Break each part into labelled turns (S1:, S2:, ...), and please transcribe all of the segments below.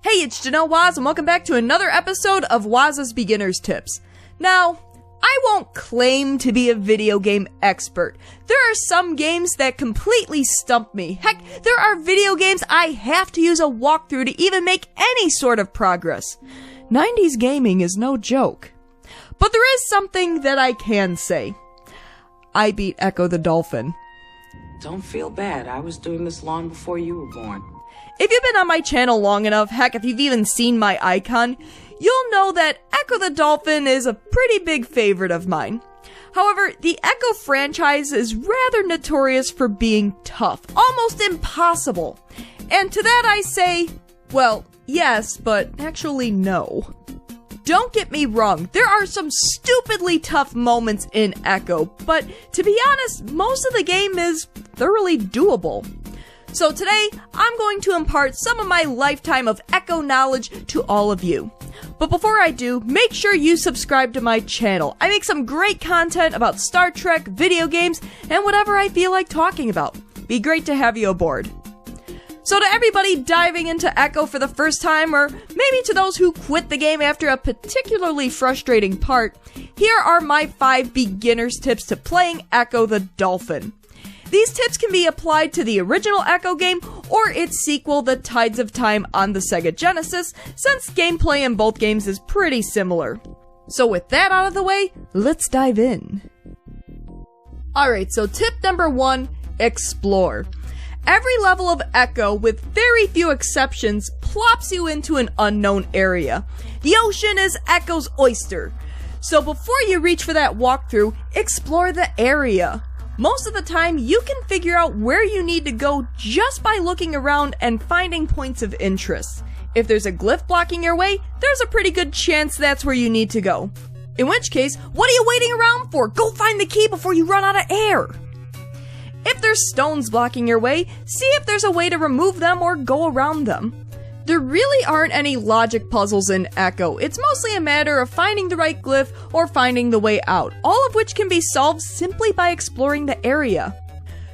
S1: Hey, it's Janelle Waz, and welcome back to another episode of Waz's Beginner's Tips. Now, I won't claim to be a video game expert. There are some games that completely stump me. Heck, there are video games I have to use a walkthrough to even make any sort of progress. 90s gaming is no joke. But there is something that I can say. I beat Ecco the Dolphin.
S2: Don't feel bad. I was doing this long before you were born.
S1: If you've been on my channel long enough, heck, if you've even seen my icon, you'll know that Ecco the Dolphin is a pretty big favorite of mine. However, the Ecco franchise is rather notorious for being tough, almost impossible. And to that I say, well, yes, but actually no. Don't get me wrong, there are some stupidly tough moments in Ecco, but to be honest, most of the game is thoroughly doable. So today, I'm going to impart some of my lifetime of Ecco knowledge to all of you. But before I do, make sure you subscribe to my channel. I make some great content about Star Trek, video games, and whatever I feel like talking about. Be great to have you aboard. So to everybody diving into Ecco for the first time, or maybe to those who quit the game after a particularly frustrating part, here are my 5 beginner's tips to playing Ecco the Dolphin. These tips can be applied to the original Ecco game or its sequel, The Tides of Time, on the Sega Genesis, since gameplay in both games is pretty similar. So with that out of the way, let's dive in. Alright, so tip number 1, explore. Every level of Ecco, with very few exceptions, plops you into an unknown area. The ocean is Ecco's oyster. So before you reach for that walkthrough, explore the area. Most of the time, you can figure out where you need to go just by looking around and finding points of interest. If there's a glyph blocking your way, there's a pretty good chance that's where you need to go. In which case, what are you waiting around for? Go find the key before you run out of air! If there's stones blocking your way, see if there's a way to remove them or go around them. There really aren't any logic puzzles in Ecco. It's mostly a matter of finding the right glyph or finding the way out, all of which can be solved simply by exploring the area.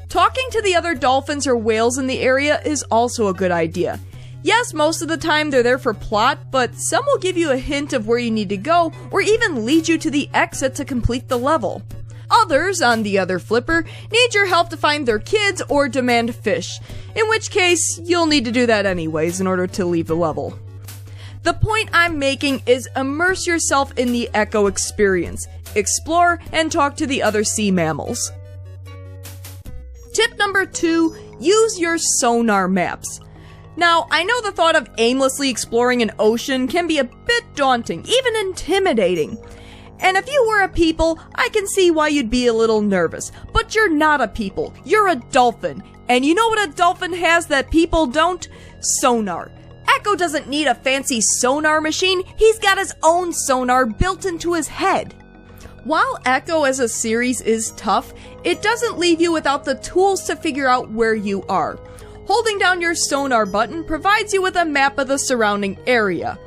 S1: Talking to the other dolphins or whales in the area is also a good idea. Yes, most of the time they're there for plot, but some will give you a hint of where you need to go or even lead you to the exit to complete the level. Others, on the other flipper, need your help to find their kids or demand fish, in which case you'll need to do that anyways in order to leave the level. The point I'm making is immerse yourself in the Ecco experience, explore, and talk to the other sea mammals. Tip number 2, use your sonar maps. Now, I know the thought of aimlessly exploring an ocean can be a bit daunting, even intimidating. And if you were a people, I can see why you'd be a little nervous. But you're not a people, you're a dolphin. And you know what a dolphin has that people don't? Sonar. Ecco doesn't need a fancy sonar machine, he's got his own sonar built into his head. While Ecco as a series is tough, it doesn't leave you without the tools to figure out where you are. Holding down your sonar button provides you with a map of the surrounding area.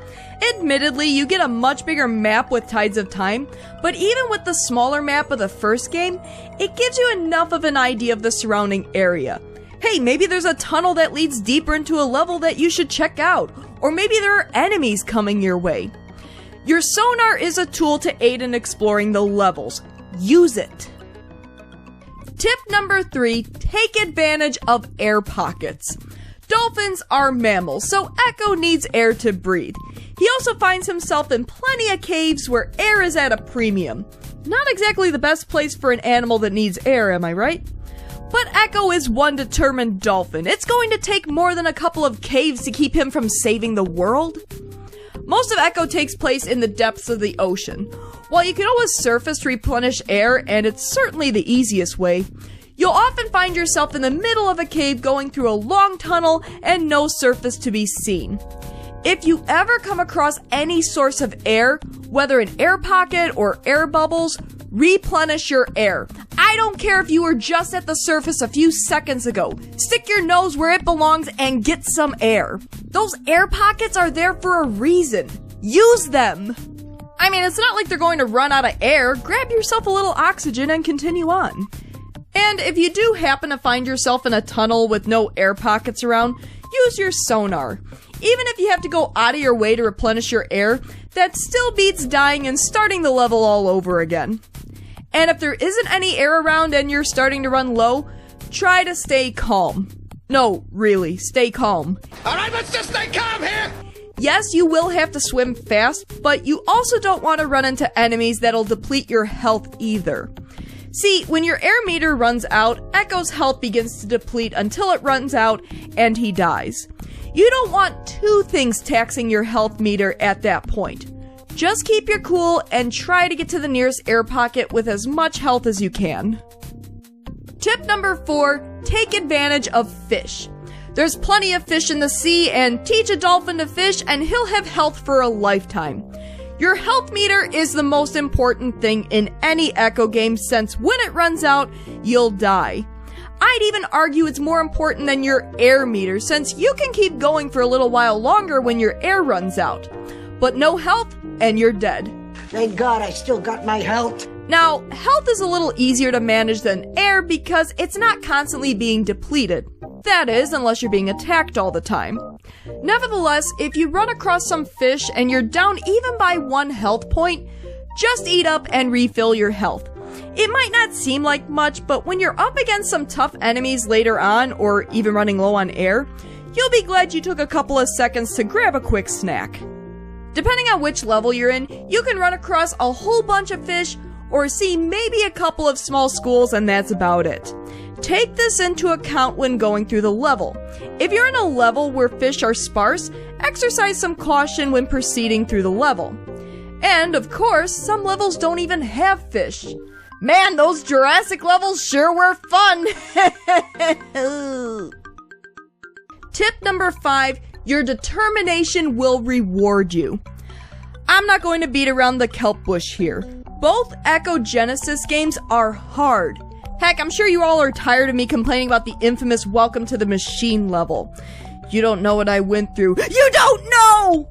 S1: Admittedly, you get a much bigger map with Tides of Time, but even with the smaller map of the first game, it gives you enough of an idea of the surrounding area. Hey, maybe there's a tunnel that leads deeper into a level that you should check out, or maybe there are enemies coming your way. Your sonar is a tool to aid in exploring the levels. Use it! Tip number 3, take advantage of air pockets. Dolphins are mammals, so Ecco needs air to breathe. He also finds himself in plenty of caves where air is at a premium. Not exactly the best place for an animal that needs air, am I right? But Ecco is one determined dolphin. It's going to take more than a couple of caves to keep him from saving the world. Most of Ecco takes place in the depths of the ocean. While you can always surface to replenish air, and it's certainly the easiest way, you'll often find yourself in the middle of a cave going through a long tunnel and no surface to be seen. If you ever come across any source of air, whether an air pocket or air bubbles, replenish your air. I don't care if you were just at the surface a few seconds ago. Stick your nose where it belongs and get some air. Those air pockets are there for a reason. Use them! I mean, it's not like they're going to run out of air. Grab yourself a little oxygen and continue on. And if you do happen to find yourself in a tunnel with no air pockets around, use your sonar. Even if you have to go out of your way to replenish your air, that still beats dying and starting the level all over again. And if there isn't any air around and you're starting to run low, try to stay calm. No, really, stay calm.
S3: Alright, let's just stay calm here!
S1: Yes, you will have to swim fast, but you also don't want to run into enemies that'll deplete your health either. See, when your air meter runs out, Ecco's health begins to deplete until it runs out and he dies. You don't want two things taxing your health meter at that point. Just keep your cool and try to get to the nearest air pocket with as much health as you can. Tip number 4, take advantage of fish. There's plenty of fish in the sea, and teach a dolphin to fish and he'll have health for a lifetime. Your health meter is the most important thing in any Ecco game, since when it runs out, you'll die. I'd even argue it's more important than your air meter, since you can keep going for a little while longer when your air runs out. But no health, and you're dead.
S4: Thank God I still got my health.
S1: Now, health is a little easier to manage than air because it's not constantly being depleted. That is, unless you're being attacked all the time. Nevertheless, if you run across some fish and you're down even by 1 health point, just eat up and refill your health. It might not seem like much, but when you're up against some tough enemies later on, or even running low on air, you'll be glad you took a couple of seconds to grab a quick snack. Depending on which level you're in, you can run across a whole bunch of fish, or see maybe a couple of small schools, and that's about it. Take this into account when going through the level. If you're in a level where fish are sparse, exercise some caution when proceeding through the level. And, of course, some levels don't even have fish. Man, those Jurassic levels sure were fun! Tip number 5, your determination will reward you. I'm not going to beat around the kelp bush here. Both Ecco Genesis games are hard. Heck, I'm sure you all are tired of me complaining about the infamous Welcome to the Machine level. You don't know what I went through. You don't know!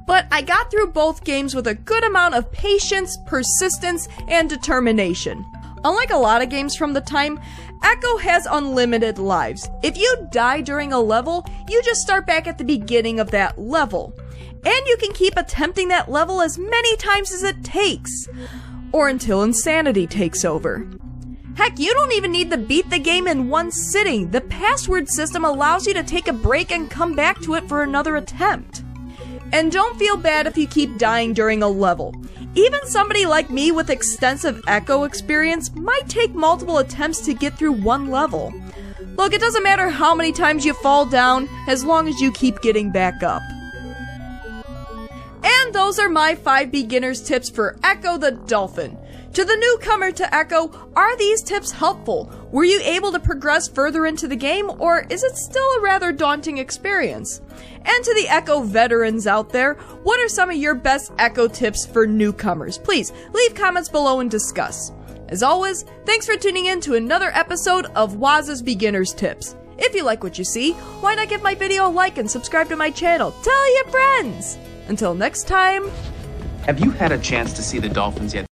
S1: But I got through both games with a good amount of patience, persistence, and determination. Unlike a lot of games from the time, Ecco has unlimited lives. If you die during a level, you just start back at the beginning of that level. And you can keep attempting that level as many times as it takes. Or until insanity takes over. Heck, you don't even need to beat the game in one sitting. The password system allows you to take a break and come back to it for another attempt. And don't feel bad if you keep dying during a level. Even somebody like me with extensive Ecco experience might take multiple attempts to get through one level. Look, it doesn't matter how many times you fall down, as long as you keep getting back up. And those are my 5 beginner's tips for Ecco the Dolphin. To the newcomer to Ecco, are these tips helpful? Were you able to progress further into the game, or is it still a rather daunting experience? And to the Ecco veterans out there, what are some of your best Ecco tips for newcomers? Please leave comments below and discuss. As always, thanks for tuning in to another episode of Waz's Beginner's Tips. If you like what you see, why not give my video a like and subscribe to my channel? Tell your friends! Until next time...
S5: Have you had a chance to see the dolphins yet?